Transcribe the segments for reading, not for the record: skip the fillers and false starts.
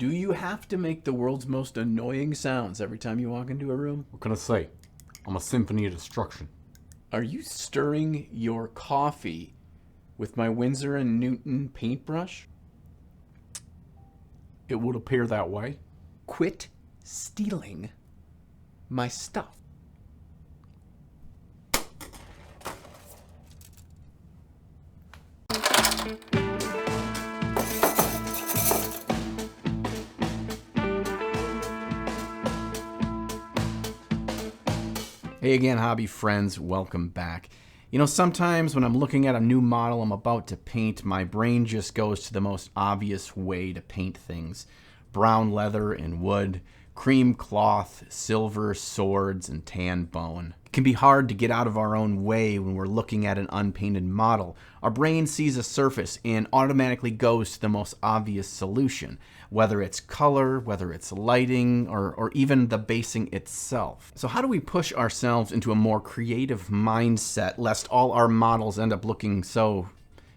Do you have to make the world's most annoying sounds every time you walk into a room? What can I say? I'm a symphony of destruction. Are you stirring your coffee with my Winsor & Newton paintbrush? It would appear that way. Quit stealing my stuff. Hey again, hobby friends, welcome back. You know, sometimes when I'm looking at a new model I'm about to paint, my brain just goes to the most obvious way to paint things. Brown leather and wood, cream cloth, silver swords, and tan bone. It can be hard to get out of our own way when we're looking at an unpainted model. Our brain sees a surface and automatically goes to the most obvious solution, whether it's color, whether it's lighting, or even the basing itself. So how do we push ourselves into a more creative mindset lest all our models end up looking so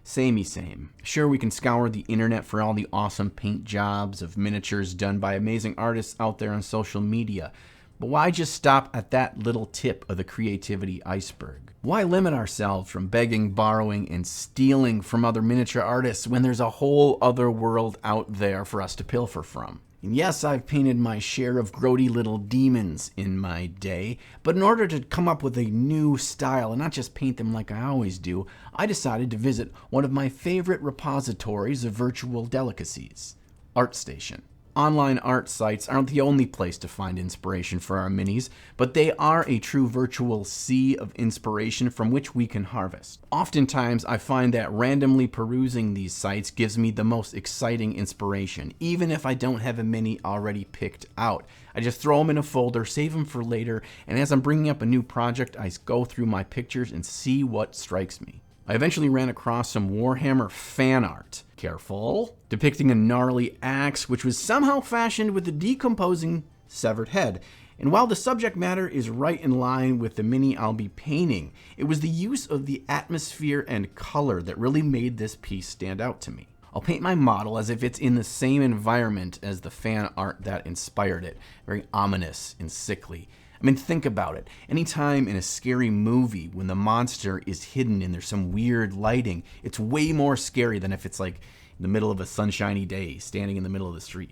samey-same? Sure, we can scour the internet for all the awesome paint jobs of miniatures done by amazing artists out there on social media. But why just stop at that little tip of the creativity iceberg? Why limit ourselves from begging, borrowing, and stealing from other miniature artists when there's a whole other world out there for us to pilfer from? And yes, I've painted my share of grody little demons in my day, but in order to come up with a new style and not just paint them like I always do, I decided to visit one of my favorite repositories of virtual delicacies, ArtStation. Online art sites aren't the only place to find inspiration for our minis, but they are a true virtual sea of inspiration from which we can harvest. Oftentimes, I find that randomly perusing these sites gives me the most exciting inspiration, even if I don't have a mini already picked out. I just throw them in a folder, save them for later, and as I'm bringing up a new project, I go through my pictures and see what strikes me. I eventually ran across some Warhammer fan art, careful, depicting a gnarly axe which was somehow fashioned with a decomposing severed head. And while the subject matter is right in line with the mini I'll be painting, it was the use of the atmosphere and color that really made this piece stand out to me. I'll paint my model as if it's in the same environment as the fan art that inspired it, very ominous and sickly. I mean, think about it. Anytime in a scary movie when the monster is hidden and there's some weird lighting, it's way more scary than if it's like in the middle of a sunshiny day, standing in the middle of the street.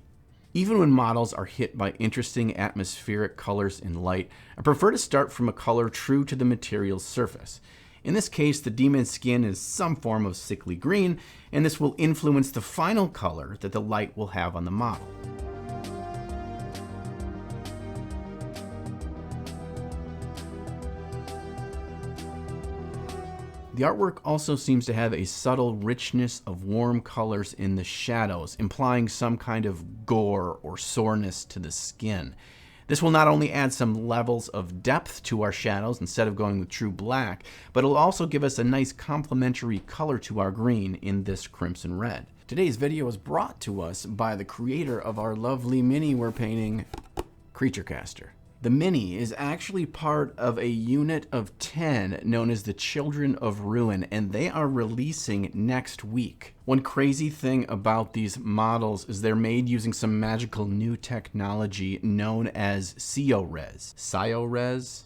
Even when models are hit by interesting atmospheric colors and light, I prefer to start from a color true to the material's surface. In this case, the demon's skin is some form of sickly green, and this will influence the final color that the light will have on the model. The artwork also seems to have a subtle richness of warm colors in the shadows, implying some kind of gore or soreness to the skin. This will not only add some levels of depth to our shadows instead of going with true black, but it'll also give us a nice complementary color to our green in this crimson red. Today's video is brought to us by the creator of our lovely mini we're painting, Creature Caster. The mini is actually part of a unit of 10 known as the Children of Ruin, and they are releasing next week. One crazy thing about these models is they're made using some magical new technology known as SioRes. SioRes.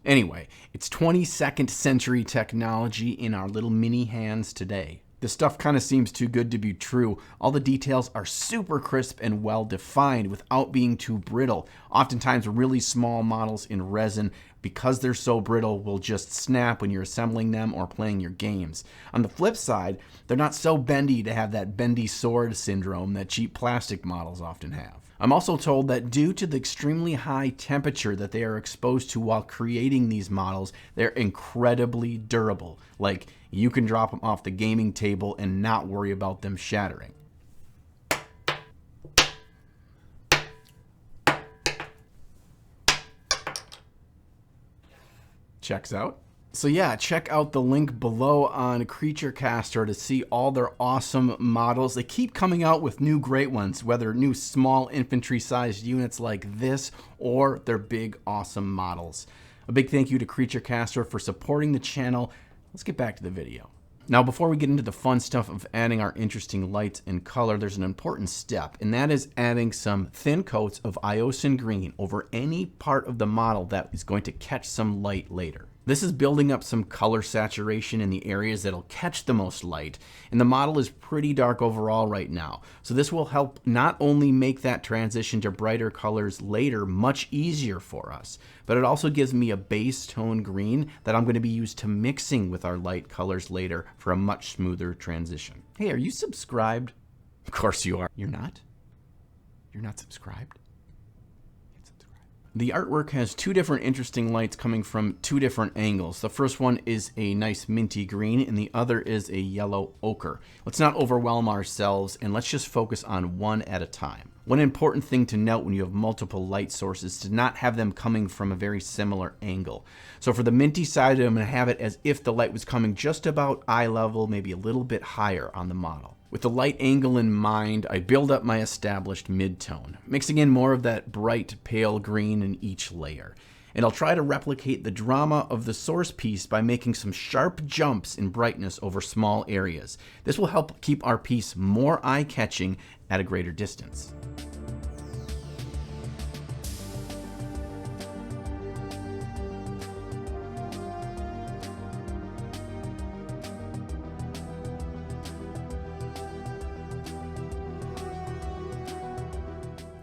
Anyway, it's 22nd century technology in our little mini hands today. This stuff kind of seems too good to be true. All the details are super crisp and well defined without being too brittle. Oftentimes really small models in resin, because they're so brittle, will just snap when you're assembling them or playing your games. On the flip side, they're not so bendy to have that bendy sword syndrome that cheap plastic models often have. I'm also told that due to the extremely high temperature that they are exposed to while creating these models, they're incredibly durable. Like, you can drop them off the gaming table and not worry about them shattering. Checks out. So yeah, check out the link below on Creature Caster to see all their awesome models. They keep coming out with new great ones, whether new small infantry-sized units like this or their big awesome models. A big thank you to Creature Caster for supporting the channel. Let's get back to the video. Now, before we get into the fun stuff of adding our interesting lights and color, there's an important step, and that is adding some thin coats of iosin green over any part of the model that is going to catch some light later. This is building up some color saturation in the areas that'll catch the most light, and the model is pretty dark overall right now. So this will help not only make that transition to brighter colors later much easier for us, but it also gives me a base tone green that I'm going to be used to mixing with our light colors later for a much smoother transition. Hey, are you subscribed? Of course you are. You're not? You're not subscribed? The artwork has two different interesting lights coming from two different angles. The first one is a nice minty green and the other is a yellow ochre. Let's not overwhelm ourselves and let's just focus on one at a time. One important thing to note when you have multiple light sources is to not have them coming from a very similar angle. So for the minty side, I'm going to have it as if the light was coming just about eye level, maybe a little bit higher on the model. With the light angle in mind, I build up my established mid-tone, mixing in more of that bright pale green in each layer. And I'll try to replicate the drama of the source piece by making some sharp jumps in brightness over small areas. This will help keep our piece more eye-catching at a greater distance.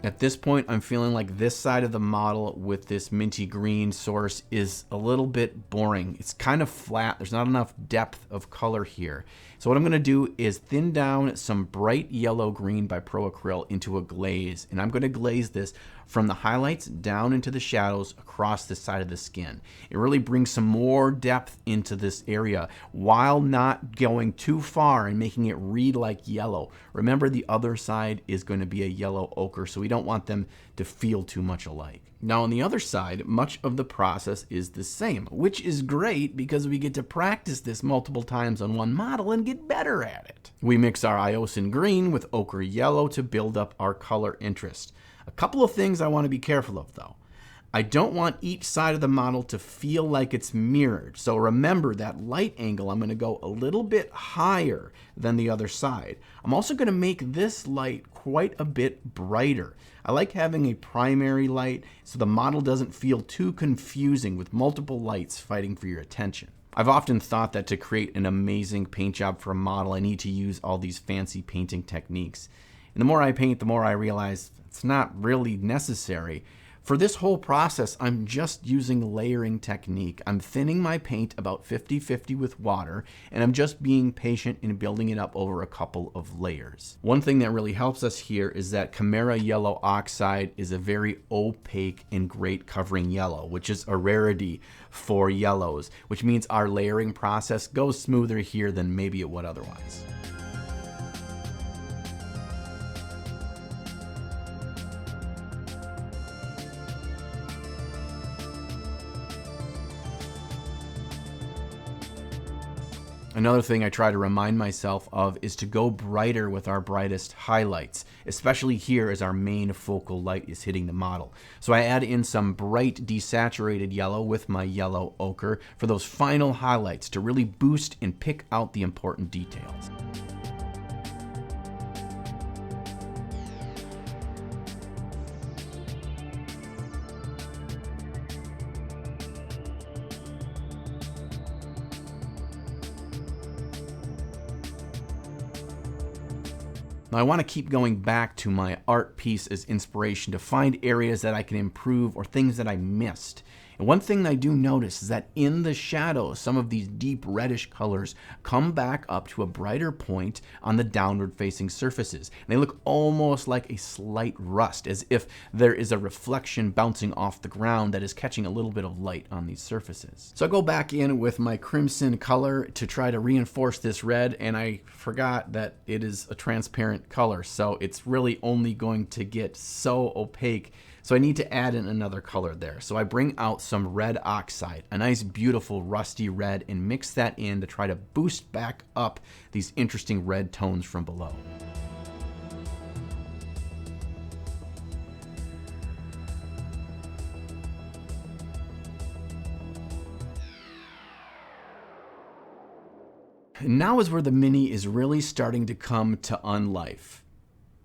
At this point, I'm feeling like this side of the model with this minty green source is a little bit boring. It's kind of flat. There's not enough depth of color here. So what I'm going to do is thin down some bright yellow green by Pro Acryl into a glaze. And I'm going to glaze this from the highlights down into the shadows across the side of the skin. It really brings some more depth into this area while not going too far and making it read like yellow. Remember, the other side is going to be a yellow ochre, so we don't want them to feel too much alike. Now on the other side, much of the process is the same, which is great because we get to practice this multiple times on one model and get better at it. We mix our iosin green with ochre yellow to build up our color interest. A couple of things I want to be careful of though. I don't want each side of the model to feel like it's mirrored. So remember that light angle, I'm going to go a little bit higher than the other side. I'm also going to make this light quite a bit brighter. I like having a primary light so the model doesn't feel too confusing with multiple lights fighting for your attention. I've often thought that to create an amazing paint job for a model, I need to use all these fancy painting techniques. And the more I paint, the more I realize it's not really necessary. For this whole process, I'm just using layering technique. I'm thinning my paint about 50-50 with water, and I'm just being patient in building it up over a couple of layers. One thing that really helps us here is that Chimera Yellow Oxide is a very opaque and great covering yellow, which is a rarity for yellows, which means our layering process goes smoother here than maybe it would otherwise. Another thing I try to remind myself of is to go brighter with our brightest highlights, especially here as our main focal light is hitting the model. So I add in some bright desaturated yellow with my yellow ochre for those final highlights to really boost and pick out the important details. Now I want to keep going back to my art piece as inspiration to find areas that I can improve or things that I missed. And one thing I do notice is that in the shadows, some of these deep reddish colors come back up to a brighter point on the downward facing surfaces. And they look almost like a slight rust, as if there is a reflection bouncing off the ground that is catching a little bit of light on these surfaces. So I go back in with my crimson color to try to reinforce this red, and I forgot that it is a transparent color, so it's really only going to get so opaque. So I need to add in another color there. So I bring out some red oxide, a nice beautiful rusty red, and mix that in to try to boost back up these interesting red tones from below. And now is where the Mini is really starting to come to unlife.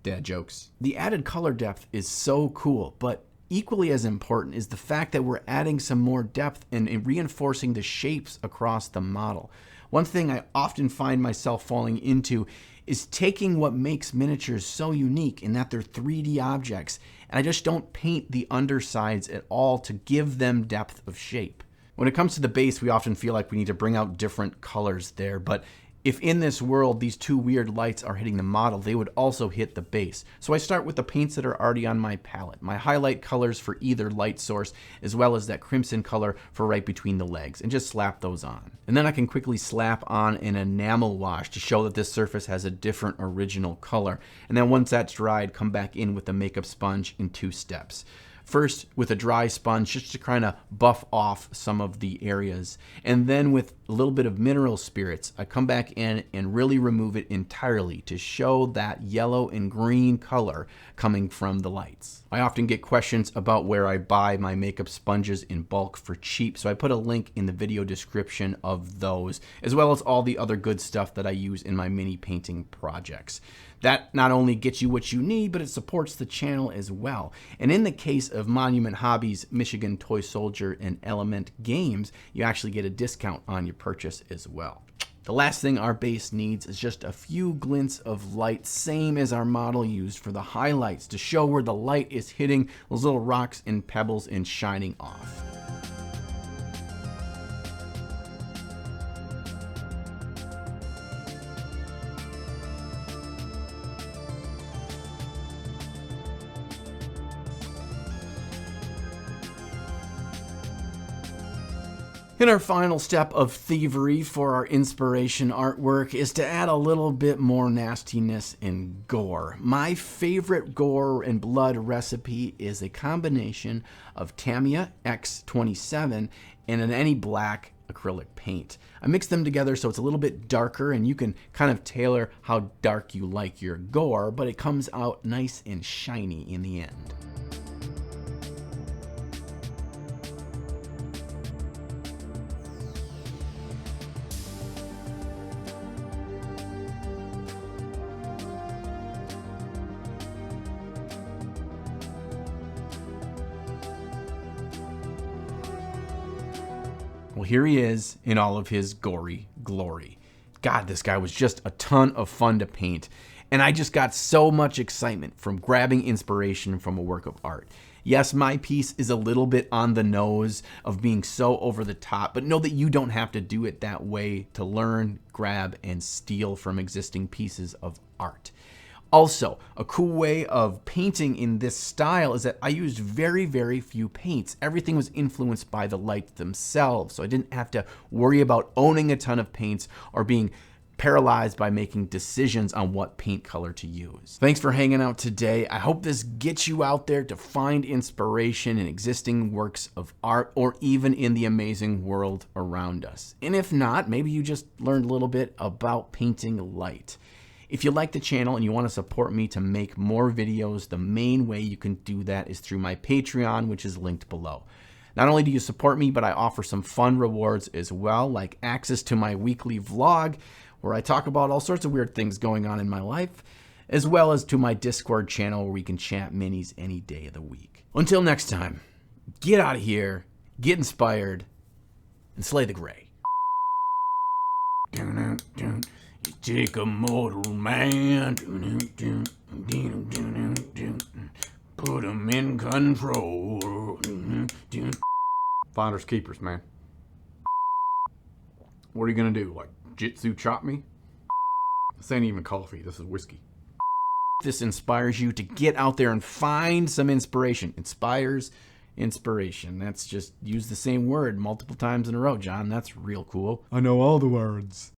Dad jokes. The added color depth is so cool, but equally as important is the fact that we're adding some more depth and reinforcing the shapes across the model. One thing I often find myself falling into is taking what makes miniatures so unique in that they're 3D objects, and I just don't paint the undersides at all to give them depth of shape. When it comes to the base, we often feel like we need to bring out different colors there, but if in this world these two weird lights are hitting the model, they would also hit the base. So I start with the paints that are already on my palette, my highlight colors for either light source, as well as that crimson color for right between the legs, and just slap those on. And then I can quickly slap on an enamel wash to show that this surface has a different original color. And then once that's dried, come back in with the makeup sponge in 2 steps. First with a dry sponge just to kind of buff off some of the areas. And then with a little bit of mineral spirits, I come back in and really remove it entirely to show that yellow and green color coming from the lights. I often get questions about where I buy my makeup sponges in bulk for cheap, so I put a link in the video description of those, as well as all the other good stuff that I use in my mini painting projects. That not only gets you what you need, but it supports the channel as well. And in the case of Monument Hobbies, Michigan Toy Soldier, and Element Games, you actually get a discount on your purchase as well. The last thing our base needs is just a few glints of light, same as our model used for the highlights, to show where the light is hitting those little rocks and pebbles and shining off. And our final step of thievery for our inspiration artwork is to add a little bit more nastiness and gore. My favorite gore and blood recipe is a combination of Tamiya X27 and an any black acrylic paint. I mix them together so it's a little bit darker, and you can kind of tailor how dark you like your gore, but it comes out nice and shiny in the end. Well, here he is in all of his gory glory. God, this guy was just a ton of fun to paint, and I just got so much excitement from grabbing inspiration from a work of art. Yes, my piece is a little bit on the nose of being so over the top, but know that you don't have to do it that way to learn, grab, and steal from existing pieces of art. Also, a cool way of painting in this style is that I used very, very few paints. Everything was influenced by the lights themselves, so I didn't have to worry about owning a ton of paints or being paralyzed by making decisions on what paint color to use. Thanks for hanging out today. I hope this gets you out there to find inspiration in existing works of art or even in the amazing world around us. And if not, maybe you just learned a little bit about painting light. If you like the channel and you want to support me to make more videos, the main way you can do that is through my Patreon, which is linked below. Not only do you support me, but I offer some fun rewards as well, like access to my weekly vlog, where I talk about all sorts of weird things going on in my life, as well as to my Discord channel where we can chat minis any day of the week. Until next time, get out of here, get inspired, and slay the gray. You take a mortal man, put him in control. Finders keepers, man. What are you gonna do? Like jitsu chop me? This ain't even coffee, this is whiskey. This inspires you to get out there and find some inspiration. Inspires inspiration. That's just use the same word multiple times in a row, John. That's real cool. I know all the words.